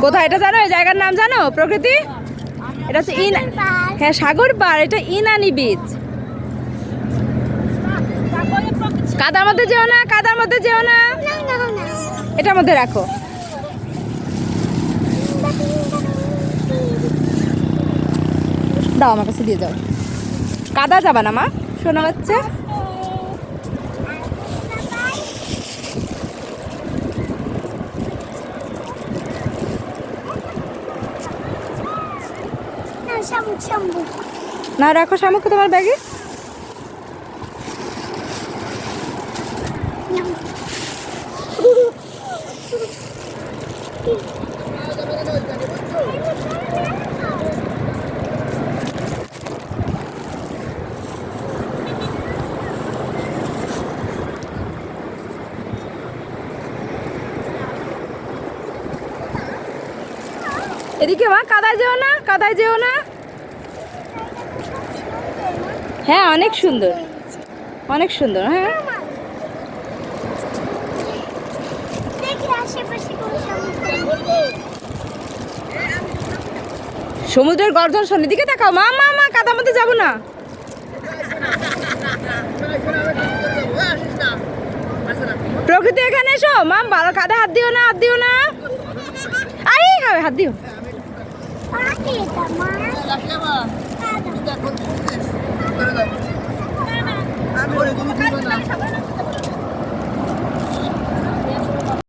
কোথায় এটা জানো? এই জায়গার নাম জানো? প্রকৃতি, এটা হচ্ছে হ্যাঁ সাগর পাড়, এটা ইনানি বিচ। কাদার মধ্যে যেও না, কাদার মধ্যে যেও না, এটার মধ্যে রাখো। দাও আমার কাছে দিয়ে যাও। কাদা যাবা না মা, শোনা বাচ্চা। না রাখো শামুককে তোমার ব্যাগে। এদিকে মা, কাদায় যেও না, কাদায় যেও না। হ্যাঁ অনেক সুন্দর, অনেক সুন্দর। হ্যাঁ সমুদ্রের গর্জন শোন, এদিকে তাকাও মা। মা মা কাদার মধ্যে যাবো না। প্রকৃতি এখানে এসো মা, ভালো কাদা হাত দিও না, হাত দিও না। আই হাত দিও। আমি